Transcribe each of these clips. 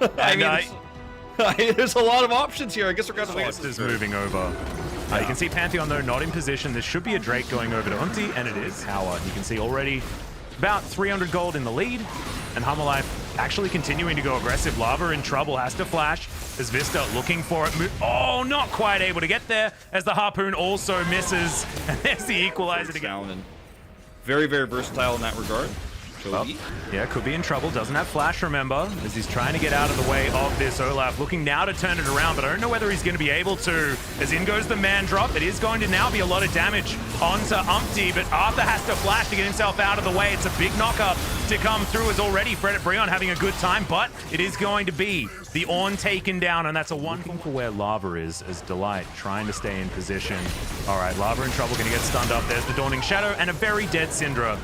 I mean, there's a lot of options here. I guess we're going to Lost is moving over. You can see Pantheon, though, not in position. This should be a Drake going over to Unti, and it is. Hanwha, you can see already about 300 gold in the lead, and Hanwha actually continuing to go aggressive. Lava in trouble, has to flash as Vista looking for it. Oh, not quite able to get there as the Harpoon also misses. And there's the equalizer to get down. And very, very versatile in that regard. Well, yeah, could be in trouble. Doesn't have flash, remember, as he's trying to get out of the way of this Olaf. Looking now to turn it around, but I don't know whether he's going to be able to. As in goes the man drop. It is going to now be a lot of damage onto Umpty, but Arthur has to flash to get himself out of the way. It's a big knockup to come through as already Brion having a good time, but it is going to be the Ornn taken down, and that's a one for where Lava is, as Delight trying to stay in position. All right, Lava in trouble, going to get stunned up. There's the Dawning Shadow and a very dead Syndra.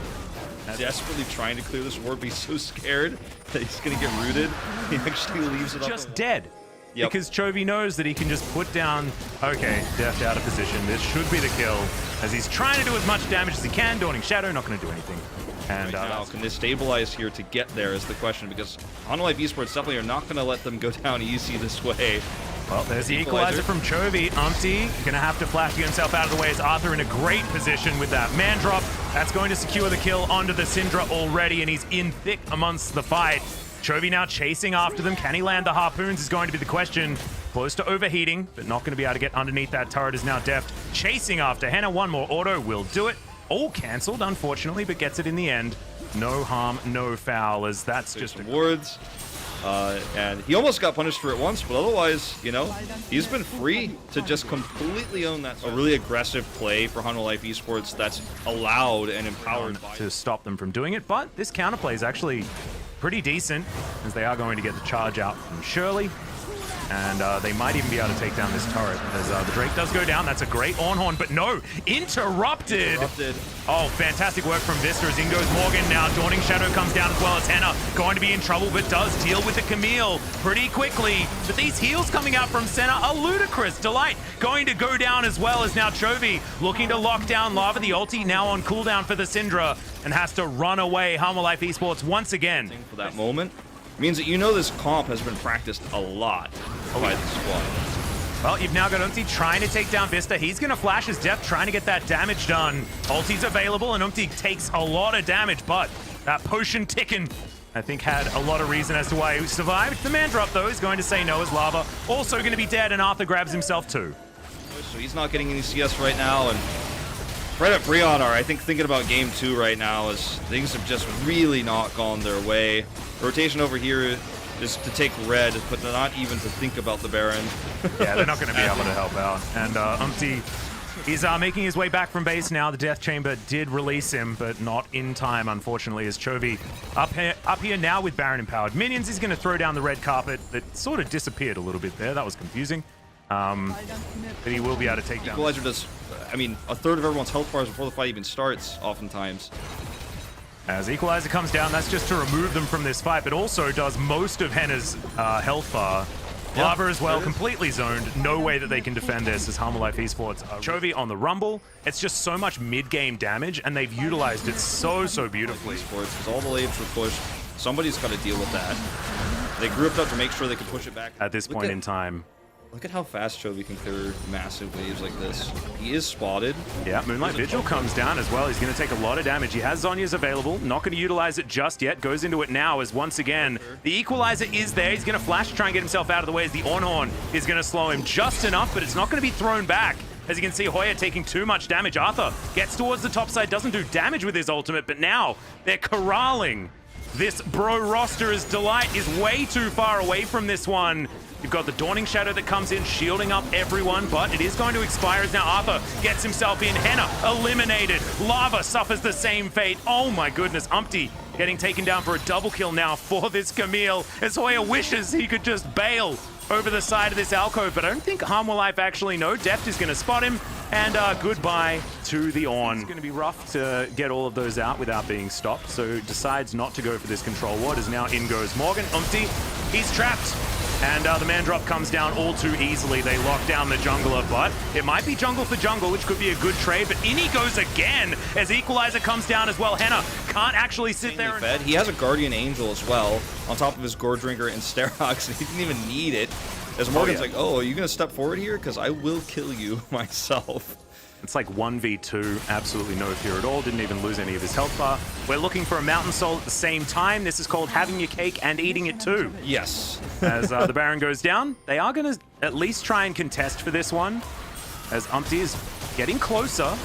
Desperately trying to clear this ward, but he's so scared that he's going to get rooted. He actually leaves it up. Just dead. Yep. Because Chovy knows that he can just put down, okay, Death out of position. This should be the kill, as he's trying to do as much damage as he can. Dawning Shadow, not going to do anything. And right now, can they stabilize here to get there is the question, because Hanwha Esports definitely are not going to let them go down easy this way. Well, there's the equalizer from Chovy. Umpty gonna have to flash to get himself out of the way as Arthur in a great position with that man drop. That's going to secure the kill onto the Syndra already, and he's in thick amongst the fight. Chovy now chasing after them. Can he land the harpoons is going to be the question. Close to overheating, but not going to be able to get underneath that turret is now deft. Chasing after Henna. One more auto will do it. All cancelled, unfortunately, but gets it in the end. No harm, no foul, as that's just wards. And he almost got punished for it once, but otherwise, you know, he's been free to just completely own that. A really aggressive play for Hanwha Esports that's allowed and empowered to stop them from doing it, but this counterplay is actually pretty decent, as they are going to get the charge out from Shirley. And they might even be able to take down this turret, as the Drake does go down. That's a great Ornn, but no, interrupted. Oh, fantastic work from Vista, as in goes Morgan now. Dawning Shadow comes down as well as Henna. Going to be in trouble, but does deal with the Camille pretty quickly. But these heals coming out from Senna are ludicrous. Delight going to go down as well, as now Chovy looking to lock down Lava. The ulti now on cooldown for the Syndra, and has to run away. Hanwha Esports once again. For that moment. Means that you know this comp has been practiced a lot by the squad. Well, you've now got Umpty trying to take down Vista. He's going to flash his death, trying to get that damage done. Ulti's available, and Umpty takes a lot of damage, but that potion ticking, I think, had a lot of reason as to why he survived. The man drop, though, is going to say no as Lava. Also going to be dead, and Arthur grabs himself, too. So he's not getting any CS right now, and Fred and Brion are, I think, thinking about game 2 right now, as things have just really not gone their way. Rotation over here is to take red, but not even to think about the Baron. Yeah, they're not going to be able to help out. And Umpty is making his way back from base now. The Death Chamber did release him, but not in time, unfortunately, as Chovy up here now with Baron empowered minions. He's going to throw down the red carpet that sort of disappeared a little bit there. That was confusing. But he will be able to take down. Equalizer does, I mean, a third of everyone's health bars before the fight even starts, oftentimes. As Equalizer comes down, that's just to remove them from this fight, but also does most of Henna's health bar. Lava as well, completely zoned. No way that they can defend this as Hanwha Esports. Chovy on the Rumble. It's just so much mid-game damage, and they've utilized it so beautifully. Because all the waves were pushed. Somebody's got to deal with that. They grouped up to make sure they could push it back. At this point in time. Look at how fast Chovy can clear massive waves like this. He is spotted. Yeah, Moonlight Vigil comes down as well. He's going to take a lot of damage. He has Zhonya's available. Not going to utilize it just yet. Goes into it now as once again, the Equalizer is there. He's going to flash to try and get himself out of the way as the Ornn is going to slow him just enough, but it's not going to be thrown back. As you can see, Hoya taking too much damage. Arthur gets towards the top side, doesn't do damage with his ultimate, but now they're corralling this bro roster as Delight is way too far away from this one. You've got the Dawning Shadow that comes in, shielding up everyone, but it is going to expire as now Arthur gets himself in. Henna eliminated. Lava suffers the same fate. Oh my goodness, Umpty getting taken down for a double kill now for this Camille, as Hoya wishes he could just bail over the side of this alcove, but I don't think Hanwha actually know. Deft is going to spot him, and goodbye to the Ornn. It's going to be rough to get all of those out without being stopped, so decides not to go for this control ward, as now in goes Morgan. Umpty, he's trapped. And the man drop comes down all too easily. They lock down the jungler, but it might be jungle for jungle, which could be a good trade. But in he goes again as Equalizer comes down as well. Henna can't actually sit there. He has a Guardian Angel as well on top of his Gore Drinker and Sterox. He didn't even need it. As Morgan's like, oh, are you going to step forward here? Because I will kill you myself. It's like 1v2, absolutely no fear at all. Didn't even lose any of his health bar. We're looking for a Mountain Soul at the same time. This is called having your cake and eating it too. Yes. As the Baron goes down, they are going to at least try and contest for this one. As Umpty is getting closer.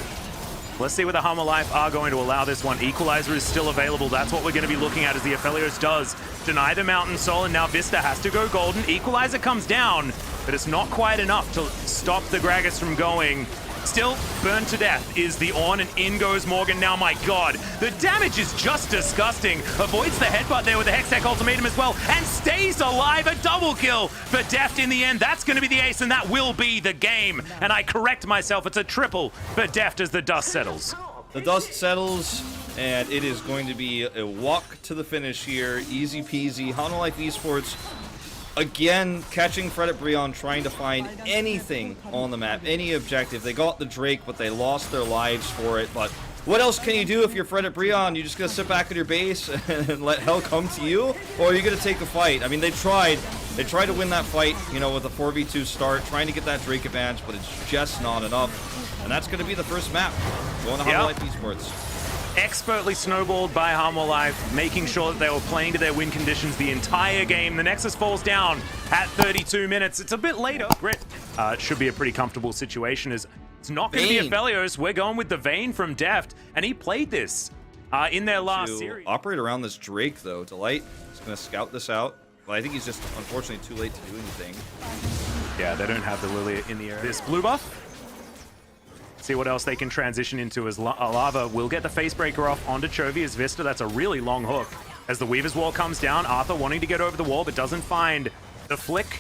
Let's see whether Hanwha Life are going to allow this one. Equalizer is still available. That's what we're going to be looking at as the Aphelios does deny the Mountain Soul, and now Vista has to go golden. Equalizer comes down, but it's not quite enough to stop the Gragas from going. Still burned to death is the Ornn, and in goes Morgan now. My god, the damage is just disgusting. Avoids the headbutt there with the Hextech Ultimatum as well, and stays alive. A double kill for Deft in the end. That's going to be the ace, and that will be the game. And I correct myself, it's a triple for Deft as the dust settles. The dust settles, and it is going to be a walk to the finish here. Easy peasy. Hanwha Life Esports again catching Fred at Brion, trying to find anything on the map, any objective. They got the Drake, but they lost their lives for it. But what else can you do if you're Fred at Brion? You just gonna sit back at your base and let hell come to you? Or are you gonna take a fight? I mean, they tried to win that fight, you know, with a 4v2 start, trying to get that Drake advantage, but it's just not enough. And that's gonna be the first map going to Hanwha Life Esports. Expertly snowballed by Hanwha Life, making sure that they were playing to their win conditions the entire game. The Nexus falls down at 32 minutes. It's a bit later. Grit, it should be a pretty comfortable situation as it's not going to be Aphelios. We're going with the Vayne from Deft, and he played this in their last series. Operate around this Drake, though. Delight is going to scout this out, but I think he's just unfortunately too late to do anything. Yeah, they don't have the Lily in the area. This blue buff. See what else they can transition into as Lava will get the Facebreaker off onto Chovy as Vista. That's a really long hook. As the Weaver's Wall comes down, Arthur wanting to get over the wall but doesn't find the flick.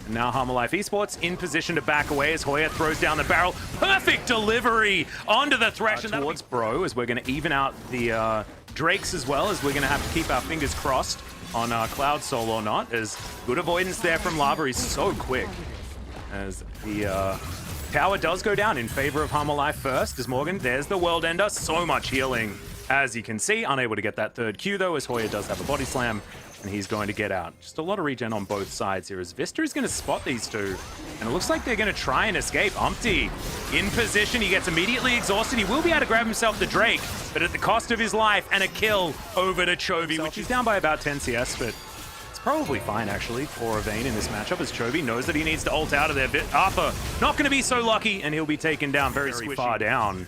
And now Hanwha Life Esports in position to back away as Hoya throws down the barrel. Perfect delivery onto the Thresh. And towards Bro as we're going to even out the Drakes as well, as we're going to have to keep our fingers crossed on Cloud Soul or not, as good avoidance there from Lava. He's so quick as the tower does go down in favor of Hanwha Life first as Morgan, there's the World Ender. So much healing, as you can see. Unable to get that third Q though, as Hoya does have a body slam, and he's going to get out. Just a lot of regen on both sides here as Vista is going to spot these two, and it looks like they're going to try and escape. Umpty in position, he gets immediately exhausted. He will be able to grab himself the Drake, but at the cost of his life, and a kill over to Chovy, which is down by about 10 CS, but probably fine, actually, for a Vayne in this matchup, as Chovy knows that he needs to ult out of there. Arthur not going to be so lucky, and he'll be taken down very far down.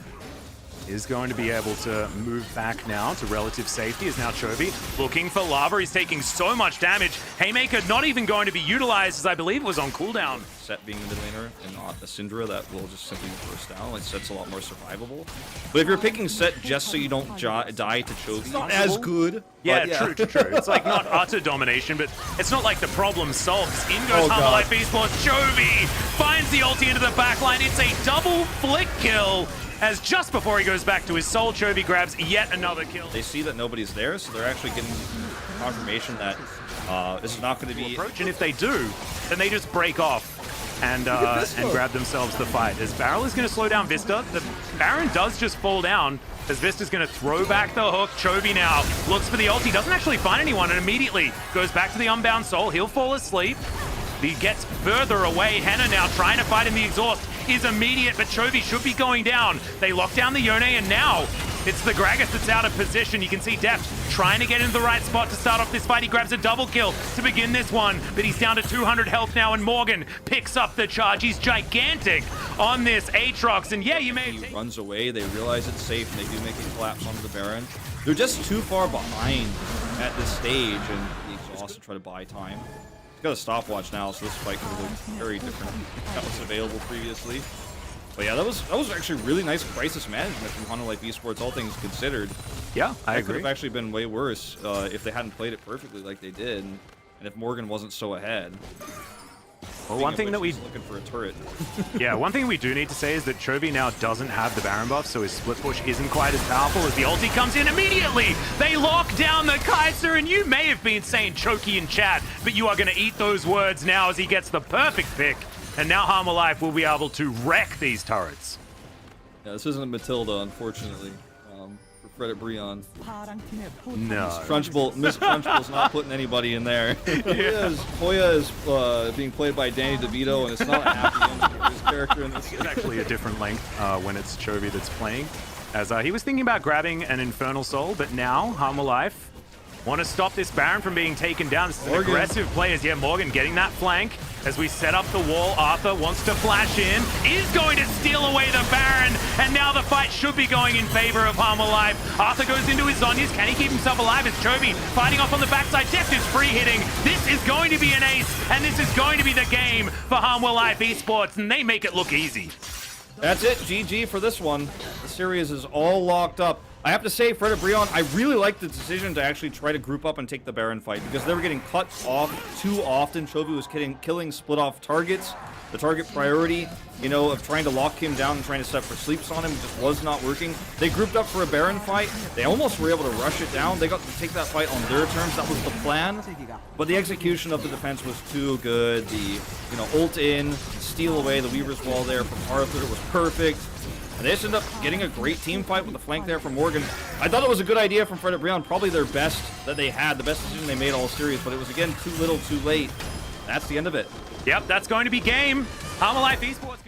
Is going to be able to move back now to relative safety, as now Chovy looking for Lava. He's taking so much damage. Haymaker not even going to be utilized, as I believe it was on cooldown. Set being the mid laner and not a Syndra that will just simply burst down. Like, Set's a lot more survivable. But if you're picking Set just so you don't die to Chovy, not as good. Yeah, true. It's like not utter domination, but it's not like the problem solves. In goes Hanwha Life Esports. Chovy finds the ulti into the backline. It's a double flick kill, as just before he goes back to his soul, Chovy grabs yet another kill. They see that nobody's there, so they're actually getting confirmation that this is not going to be... And if they do, then they just break off and grab themselves the fight. As Barrel is going to slow down Vista, the Baron does just fall down, as Vista's going to throw back the hook. Chovy now looks for the ult. He doesn't actually find anyone, and immediately goes back to the Unbound Soul. He'll fall asleep. He gets further away. Henna now trying to fight in the exhaust is immediate, but Chovy should be going down. They lock down the Yone, and now it's the Gragas that's out of position. You can see Deft trying to get into the right spot to start off this fight. He grabs a double kill to begin this one, but he's down to 200 health now, and Morgan picks up the charge. He's gigantic on this Aatrox, and yeah, you may... He runs away, they realize it's safe, and they do make a collapse onto the Baron. They're just too far behind at this stage, and the exhaust to try to buy time. He's got a stopwatch now, so this fight could look very different than that was available previously. But yeah, that was actually really nice crisis management from Hanwha Life Esports, all things considered. Yeah, I agree. It could have actually been way worse if they hadn't played it perfectly like they did, and if Morgan wasn't so ahead. Well, one thing that we... looking for a turret. Yeah, one thing we do need to say is that Chovy now doesn't have the Baron buff, so his split push isn't quite as powerful as the ulti comes in immediately. They lock down the Kaiser, and you may have been saying Choky in chat, but you are going to eat those words now as he gets the perfect pick. And now Hanwha Life will be able to wreck these turrets. Yeah, this isn't Matilda, unfortunately, for Fredit Brion. No. Miss Crunchbull's not putting anybody in there. Hoya is being played by Danny DeVito, and it's not a happy ending for his character in this. It's actually a different length when it's Chovy that's playing. As he was thinking about grabbing an Infernal Soul, but now Hanwha Life want to stop this Baron from being taken down. This is an aggressive play as Morgan getting that flank. As we set up the wall, Arthur wants to flash in, is going to steal away the Baron, and now the fight should be going in favor of Hanwha Life. Arthur goes into his Zhonya's. Can he keep himself alive? It's Chovy fighting off on the backside. Death is free hitting. This is going to be an ace, and this is going to be the game for Hanwha Life Esports, and they make it look easy. That's it. GG for this one. The series is all locked up. I have to say, Fredit Brion, I really like the decision to actually try to group up and take the Baron fight because they were getting cut off too often. Chovy was killing split-off targets. The target priority, you know, of trying to lock him down and trying to set for sleeps on him just was not working. They grouped up for a Baron fight. They almost were able to rush it down. They got to take that fight on their terms. That was the plan. But the execution of the defense was too good. The, ult in, steal away the Weaver's Wall there from Arthur was perfect. And they just ended up getting a great team fight with the flank there from Morgan. I thought it was a good idea from Fredit Brion, probably their best that they had, the best decision they made all series, but it was, again, too little, too late. That's the end of it. Yep, that's going to be game. Hanwha Life Esports.